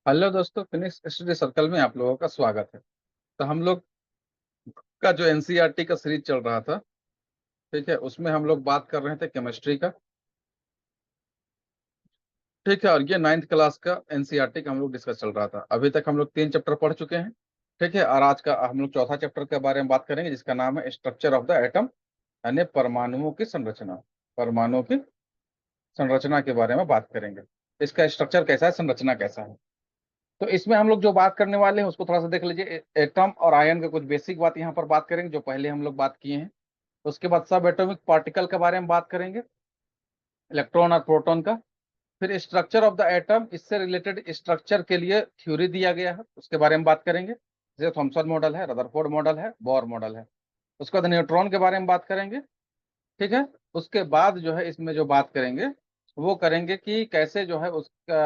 Hello दोस्तों, Phoenix study circle में आप लोगों का स्वागत है। तो हम लोग का जो एनसीईआरटी का सीरीज चल रहा था, ठीक है, उसमें हम लोग बात कर रहे थे केमिस्ट्री का। ठीक है, और ये नाइन्थ क्लास का एनसीईआरटी का हम लोग डिस्कस चल रहा था। अभी तक हम लोग 3 चैप्टर पढ़ चुके हैं। ठीक है, और आज का हम लोग चौथा चैप्टर के बारे में बात करेंगे, जिसका नाम है स्ट्रक्चर ऑफ द एटम, यानी परमाणुओं की संरचना। परमाणुओं की संरचना के बारे में बात करेंगे। इसका स्ट्रक्चर कैसा है, संरचना कैसा है। तो इसमें हम लोग जो बात करने वाले हैं उसको थोड़ा सा देख लीजिए। एटम और आयन का कुछ बेसिक बात यहाँ पर बात करेंगे, जो पहले हम लोग बात किए हैं। उसके बाद सब एटॉमिक पार्टिकल के बारे में बात करेंगे, इलेक्ट्रॉन और प्रोटॉन का। फिर स्ट्रक्चर ऑफ द एटम, इससे रिलेटेड स्ट्रक्चर के लिए थ्योरी दिया गया है, उसके बारे में बात करेंगे। जैसे थॉमसन मॉडल है, रदरफोर्ड मॉडल है, बोर मॉडल है। उसके बाद न्यूट्रॉन के बारे में बात करेंगे। ठीक है। उसके बाद जो है इसमें जो बात करेंगे वो करेंगे कि कैसे जो है उसका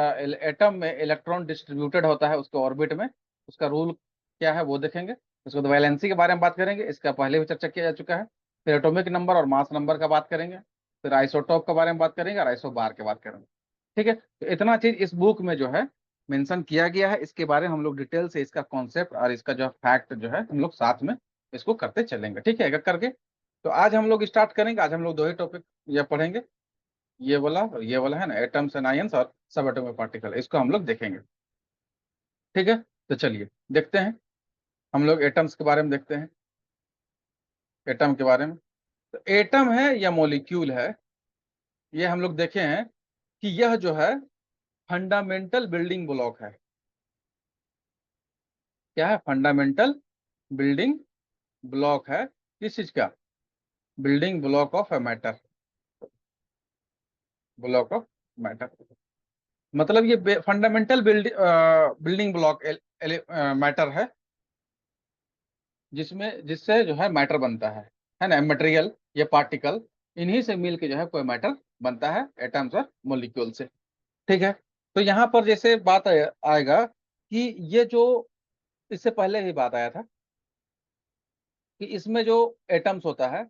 एटम में इलेक्ट्रॉन डिस्ट्रीब्यूटेड होता है उसके ऑर्बिट में, उसका रूल क्या है वो देखेंगे। उसके बाद वैलेंसी के बारे में बात करेंगे, इसका पहले भी चर्चा किया जा चुका है। फिर एटॉमिक नंबर और मास नंबर का बात करेंगे। फिर आइसोटोप के बारे में बात करेंगे और आइसोबार के बात करेंगे। ठीक है, तो इतना चीज इस बुक में जो है मेंशन किया गया है। इसके बारे में हम लोग डिटेल से इसका कॉन्सेप्ट और इसका जो फैक्ट जो है हम लोग साथ में इसको करते चलेंगे। ठीक है, एक एक करके। तो आज हम लोग स्टार्ट करेंगे। आज हम लोग दो ही टॉपिक ये पढ़ेंगे, ये वाला और ये वाला है ना, एटम्स एंड आयंस और सब एटॉमिक पार्टिकल, इसको हम लोग देखेंगे। ठीक है, तो चलिए देखते हैं। हम लोग एटम्स के बारे में देखते हैं, एटम के बारे में। तो एटम है या मॉलिक्यूल है, ये हम लोग देखे हैं कि यह जो है फंडामेंटल बिल्डिंग ब्लॉक है। क्या है? फंडामेंटल बिल्डिंग ब्लॉक है। किस चीज का? Building block of a matter. Block of matter मतलब ये फंडामेंटल बिल्डिंग ब्लॉक मैटर है, जिसमें जिससे जो है मैटर बनता है ना, मटेरियल ये पार्टिकल, इन्हीं से मिलके जो है कोई मैटर बनता है, एटम्स और मॉलिक्यूल से। ठीक है। तो यहाँ पर जैसे बात आएगा कि ये जो, इससे पहले ही बात आया था कि इसमें जो एटम्स होता है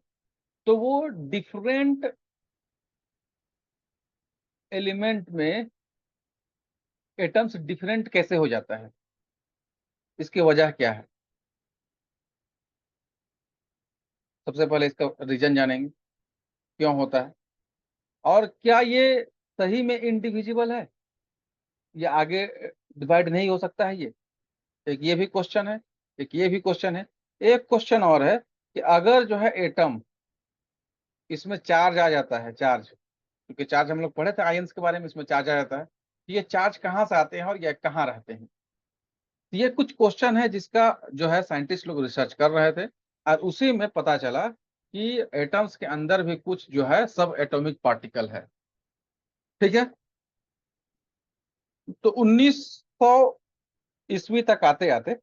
तो वो डिफरेंट एलिमेंट में एटम्स डिफरेंट कैसे हो जाता है, इसकी वजह क्या है। सबसे पहले इसका रीजन जानेंगे, क्यों होता है, और क्या ये सही में इंडिविजिबल है, ये आगे डिवाइड नहीं हो सकता है ये। एक ये भी क्वेश्चन है, एक ये भी क्वेश्चन है। एक क्वेश्चन और है कि अगर जो है एटम, इसमें चार्ज आ जाता है, चार्ज, क्योंकि चार्ज हम लोग पढ़े थे आयंस के बारे में, इसमें चार्ज आ जाता है, तो ये चार्ज कहाँ से आते हैं और ये कहाँ रहते हैं। तो ये कुछ क्वेश्चन है जिसका जो है साइंटिस्ट लोग रिसर्च कर रहे थे, और उसी में पता चला कि एटम्स के अंदर भी कुछ जो है सब एटॉमिक पार्टिकल है। ठीक है। तो 1900 ईस्वी तक आते आते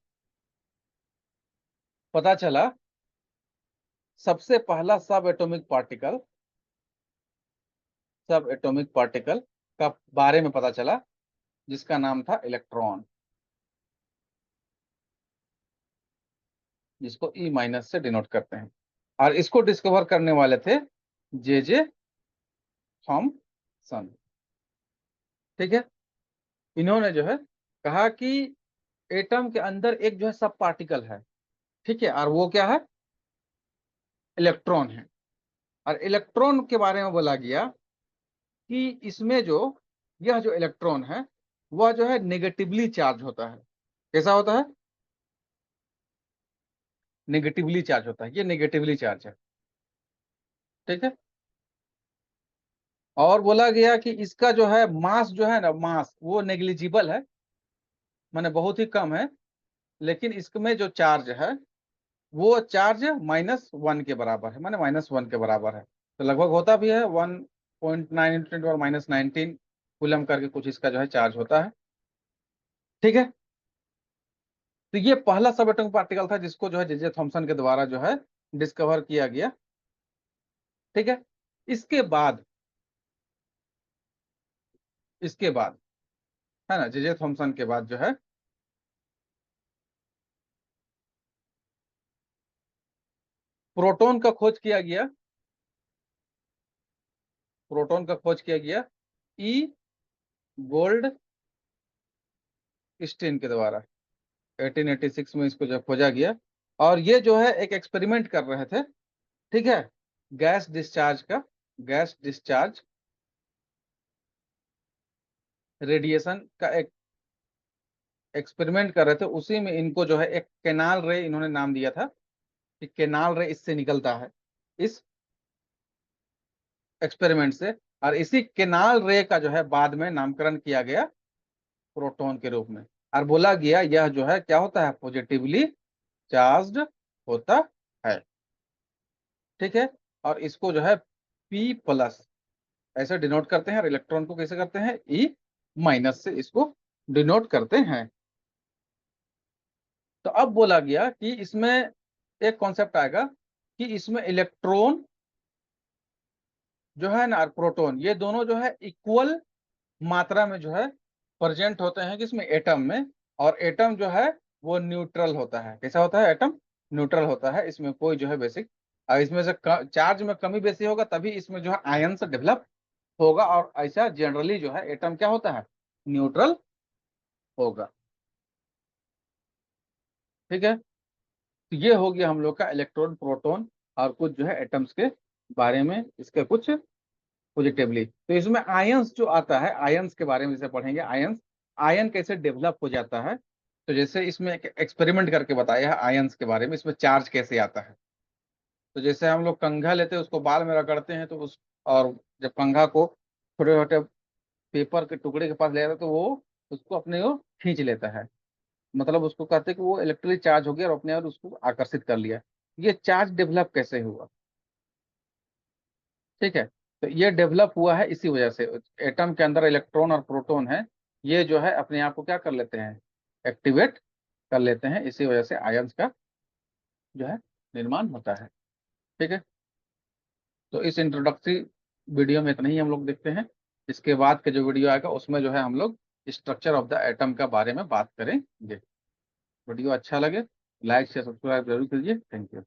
पता चला सबसे पहला सब एटॉमिक पार्टिकल का बारे में पता चला, जिसका नाम था इलेक्ट्रॉन, जिसको ई माइनस से डिनोट करते हैं। और इसको डिस्कवर करने वाले थे जे जे थॉमसन। ठीक है। इन्होंने जो है कहा कि एटम के अंदर एक जो है सब पार्टिकल है। ठीक है, और वो क्या है? इलेक्ट्रॉन है। और इलेक्ट्रॉन के बारे में बोला गया कि इसमें जो यह जो इलेक्ट्रॉन है वह जो है नेगेटिवली चार्ज होता है। कैसा होता है? नेगेटिवली चार्ज होता है, ये नेगेटिवली चार्ज है। ठीक है। और बोला गया कि इसका जो है मास जो है ना, मास वो नेग्लिजिबल है, माने बहुत ही कम है। लेकिन इसमें जो चार्ज है वो चार्ज -1 के बराबर है, माने -1 के बराबर है। तो लगभग होता भी है 1.9 × 10⁻19 कूलम करके कुछ इसका जो है चार्ज होता है। ठीक है। तो ये पहला सब एटॉमिक पार्टिकल था जिसको जो है जे जे थॉमसन के द्वारा जो है डिस्कवर किया गया। ठीक है। इसके बाद इसके बाद है ना, जे जे थॉमसन के बाद जो है प्रोटॉन का खोज किया गया। प्रोटॉन का खोज किया गया ई गोल्ड स्टीन के द्वारा 1886 में इसको जब खोजा गया। और ये जो है एक एक्सपेरिमेंट कर रहे थे, ठीक है, गैस डिस्चार्ज का, गैस डिस्चार्ज रेडिएशन का एक एक्सपेरिमेंट कर रहे थे। उसी में इनको जो है एक केनाल रे इन्होंने नाम दिया था कि केनाल रे इससे निकलता है, इस एक्सपेरिमेंट से। और इसी केनाल रे का जो है बाद में नामकरण किया गया प्रोटॉन के रूप में। और बोला गया यह जो है क्या होता है, पॉजिटिवली चार्ज्ड होता है, ठीक है। और इसको जो है P प्लस ऐसे डिनोट करते हैं, और इलेक्ट्रॉन को कैसे करते हैं, E माइनस से इसको डिनोट करते हैं। तो अब बोला गया कि इसमें एक कॉन्सेप्ट आएगा कि इसमें इलेक्ट्रॉन जो है ना और प्रोटॉन, ये दोनों जो है इक्वल मात्रा में जो है प्रेजेंट होते हैं किसमें, एटम में। और एटम जो है वो न्यूट्रल होता है। कैसा होता है, एटम न्यूट्रल होता है, इसमें कोई जो है बेसिक, इसमें से चार्ज में कमी बेसी होगा तभी इसमें जो है आयन से डेवलप होगा। और ऐसा जनरली जो है एटम क्या होता है, न्यूट्रल होगा, ठीक है। तो ये हो गया हम लोग का इलेक्ट्रॉन प्रोटॉन और कुछ जो है एटम्स के बारे में, इसके कुछ पॉजिटिवली। तो इसमें आयंस जो आता है, आयंस के बारे में जैसे पढ़ेंगे, आयंस, आयन कैसे डेवलप हो जाता है। तो जैसे इसमें एक एक्सपेरिमेंट करके बताया है आयंस के बारे में, इसमें चार्ज कैसे आता है। तो जैसे हम लोग कंघा लेते हैं, उसको बाल में रगड़ते हैं, तो उस, और जब कंघा को छोटे छोटे पेपर के टुकड़े के पास ले जाता है तो वो उसको अपने को खींच लेता है। मतलब उसको कहते हैं कि वो इलेक्ट्रिकली चार्ज हो गया और अपने आप उसको आकर्षित कर लिया। ये चार्ज डेवलप कैसे हुआ, ठीक है। तो ये डेवलप हुआ है इसी वजह से, एटम के अंदर इलेक्ट्रॉन और प्रोटॉन है, ये जो है अपने आप को क्या कर लेते हैं, एक्टिवेट कर लेते हैं। इसी वजह से आयंस का जो है निर्माण होता है, ठीक है। तो इस इंट्रोडक्टरी वीडियो में इतना ही हम लोग देखते हैं। इसके बाद के जो वीडियो आएगा उसमें जो है हम लोग स्ट्रक्चर ऑफ द एटम का बारे में बात करेंगे। वीडियो अच्छा लगे लाइक शेयर सब्सक्राइब जरूर कीजिए। Thank you.